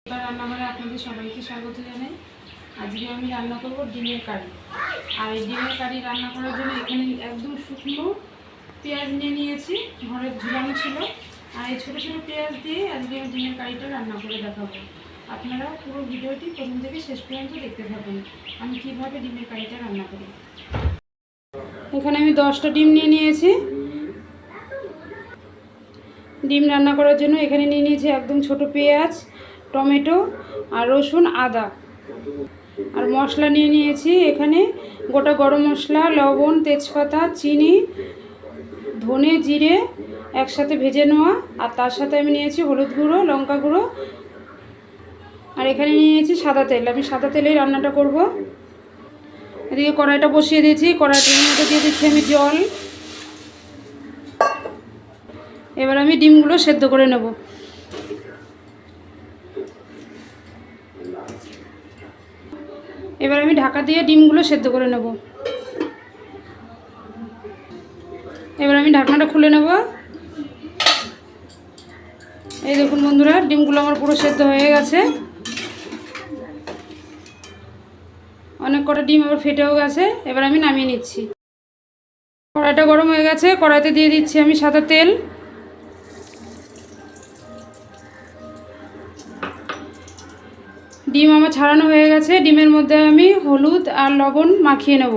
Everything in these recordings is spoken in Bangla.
রান্নাঘরে আপনাদের সবাইকে স্বাগত জানাই। আজকে আমি রান্না করব ডিমের কারি। আর এই ডিমের কারি রান্না করার জন্য এখানে একদম শুকনো পেঁয়াজ নিয়ে নিয়েছি, ঘরে ঝুলানো ছিল। আর এই ছোটো ছোটো পেঁয়াজ দিয়ে আজকে আমি ডিমের কারিটা রান্না করে দেখাবো। আপনারা পুরো ভিডিওটি প্রথম থেকে শেষ পর্যন্ত দেখতে থাকুন আমি কীভাবে ডিমের কারিটা রান্না করি। এখানে আমি 10টা ডিম নিয়ে নিয়েছি। ডিম রান্না করার জন্য এখানে নিয়ে নিয়েছি একদম ছোট পেঁয়াজ, টমেটো আর রসুন, আদা। আর মশলা নিয়ে নিয়েছি এখানে গোটা গরম মশলা, লবণ, তেজপাতা, চিনি, ধনে, জিরে একসাথে ভেজে নেওয়া। আর তার সাথে আমি নিয়েছি হলুদ গুঁড়ো, লঙ্কা গুঁড়ো। আর এখানে নিয়ে নিয়েছি সাদা তেল। আমি সাদা তেলেই রান্নাটা করব। এদিকে কড়াইটা বসিয়ে দিয়েছি। কড়াইটার মধ্যে দিয়ে দিচ্ছি আমি জল। এবার আমি ডিমগুলো সেদ্ধ করে নেব। এবার আমি ঢাকা দিয়ে ডিমগুলো সেদ্ধ করে নেব। এবার আমি ঢাকনাটা খুলে নেব। এই দেখুন বন্ধুরা, ডিমগুলো আমার পুরো সেদ্ধ হয়ে গেছে। অনেক কটা ডিম আবার ফেটেও গেছে। এবার আমি নামিয়ে নিচ্ছি। কড়াইটা গরম হয়ে গেছে। কড়াইতে দিয়ে দিচ্ছি আমি সাদা তেল। ডিম আমার ছাড়ানো হয়ে গেছে। ডিমের মধ্যে আমি হলুদ আর লবণ মাখিয়ে নেব।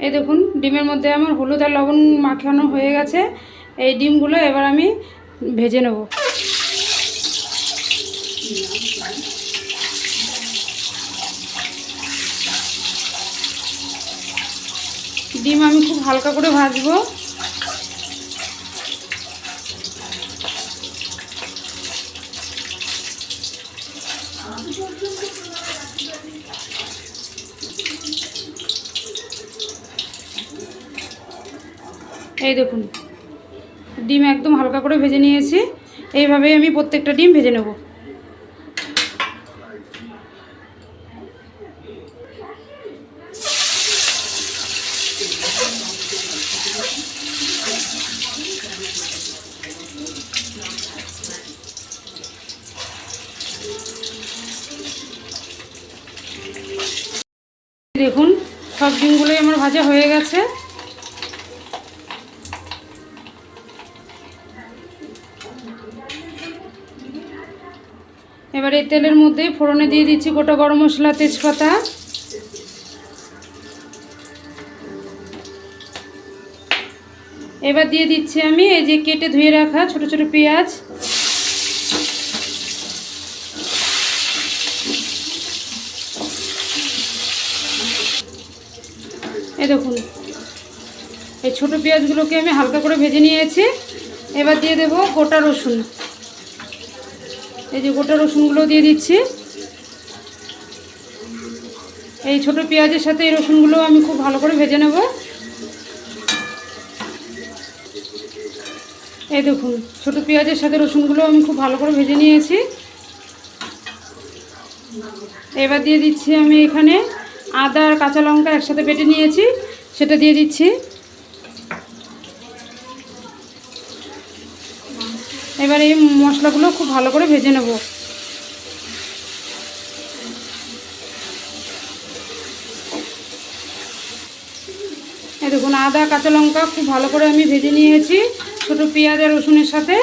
এই দেখুন, ডিমের মধ্যে আমার হলুদ আর লবণ মাখানো হয়ে গেছে। এই ডিমগুলো এবার আমি ভেজে নেব। ডিম আমি খুব হালকা করে ভাজবো। এই দেখুন, ডিম একদম হালকা করে ভেজে নিয়েছি। এইভাবেই আমি প্রত্যেকটা ডিম ভেজে নেব। দেখুন, সব ডিমগুলোই আমার ভাজা হয়ে গেছে। এবার এই তেলের মধ্যে ফোড়নে দিয়ে দিচ্ছি গোটা গরম মশলা, তেজপাতা। এবার দিয়ে দিচ্ছি আমি এই যে কেটে ধুয়ে রাখা ছোট ছোট পেঁয়াজ। এই দেখুন, এই ছোট পেঁয়াজগুলোকে আমি হালকা করে ভেজে নিয়েছি। এবার দিয়ে দেব গোটা রসুন। এই যে গোটা রসুনগুলো দিয়ে দিচ্ছি। এই ছোট পেঁয়াজের সাথে এই রসুনগুলো আমি খুব ভালো করে ভেজে নেব। এই দেখুন, ছোট পেঁয়াজের সাথে রসুনগুলো আমি খুব ভালো করে ভেজে নিয়েছি। এবার দিয়ে দিচ্ছি আমি এখানে আদা আর কাঁচা লঙ্কা একসাথে বেটে নিয়েছি, সেটা দিয়ে দিচ্ছি। এবার এই মশলাগুলো খুব ভালো করে ভেজে নেব। এই দেখুন, আদা কাঁচা লঙ্কা খুব ভালো করে আমি ভেজে নিয়েছি ছোটো পেঁয়াজ আর রসুনের সাথে।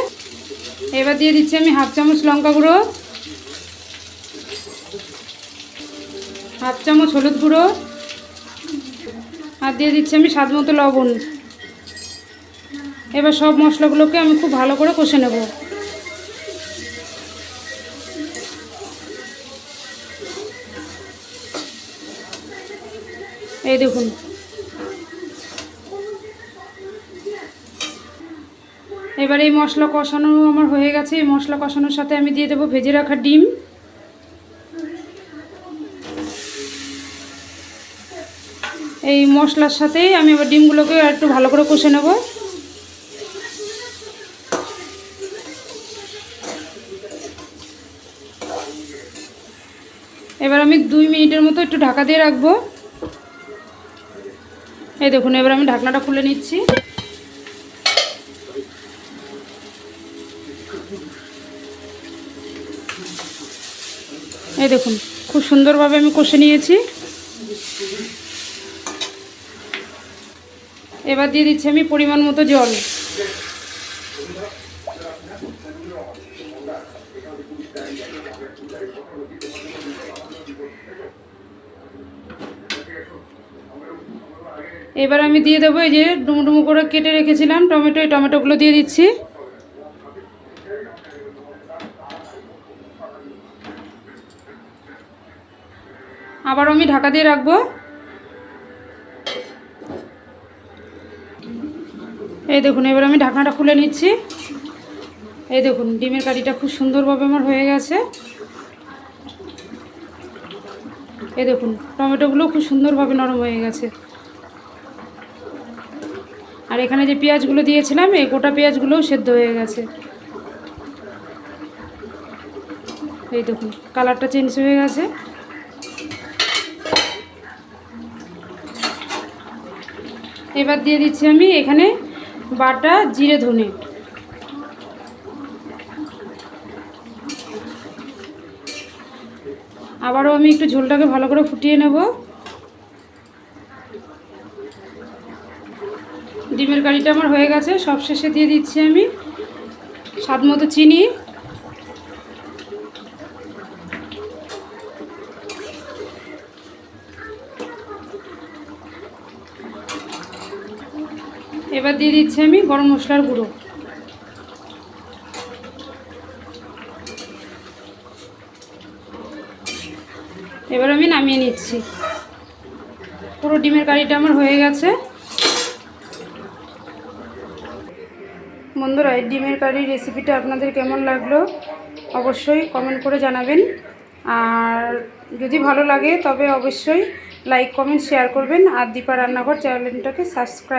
এবার দিয়ে দিচ্ছি আমি হাফ চামচ লঙ্কা গুঁড়ো, হাফ চামচ হলুদ গুঁড়ো, আর দিয়ে দিচ্ছি আমি স্বাদ মতো লবণ। এবার সব মশলাগুলোকে আমি খুব ভালো করে কষে নেব। এই দেখুন, এবার এই মশলা কষানো আমার হয়ে গেছে। এই মশলা কষানোর সাথে আমি দিয়ে দেবো ভেজে রাখা ডিম। এই মশলার সাথেই আমি এবার ডিমগুলোকে একটু ভালো করে কষে নেব। এবার আমি 2 মিনিটের মতো একটু ঢাকা দিয়ে রাখবো। এই দেখুন, এবার আমি ঢাকনাটা খুলে নিচ্ছি। এই দেখুন খুব সুন্দরভাবে আমি কষে নিয়েছি। এবার দিয়ে দিচ্ছি আমি পরিমাণ মতো জল। এবার আমি দিয়ে দেবো এই যে ডুমো ডুমো করে কেটে রেখেছিলাম টমেটো, এই টমেটোগুলো দিয়ে দিচ্ছি। আবার আমি ঢাকা দিয়ে রাখবো। এই দেখুন এবার আমি ঢাকনাটা খুলে নিচ্ছি। এই দেখুন ডিমের কারিটা খুব সুন্দরভাবে আমার হয়ে গেছে। এই দেখুন টমেটোগুলো খুব সুন্দরভাবে নরম হয়ে গেছে। আর এখানে যে পেঁয়াজগুলো দিয়েছিলাম এই গোটা পেঁয়াজগুলোও সেদ্ধ হয়ে গেছে। এই দেখুন কালারটা চেঞ্জ হয়ে গেছে। এবার দিয়ে দিচ্ছি আমি এখানে বাটা জিরে ধনে। আবারও আমি একটু ঝোলটাকে ভালো করে ফুটিয়ে নেব। ডিমের কারিটা আমার হয়ে গেছে। সবশেষে দিয়ে দিচ্ছি আমি স্বাদ মতো চিনি। এবার দিয়ে দিচ্ছি আমি গরম মশলার গুঁড়ো। এবার আমি নামিয়ে নিচ্ছি। পুরো ডিমের কারিটা আমার হয়ে গেছে। বন্ধুরা এই ডিমের কারির রেসিপিটা আপনাদের কেমন লাগলো অবশ্যই কমেন্ট করে জানাবেন। আর যদি ভালো লাগে তবে অবশ্যই লাইক কমেন্ট শেয়ার করবেন। আর দীপা রান্নাঘর চ্যানেলটাকে সাবস্ক্রাইব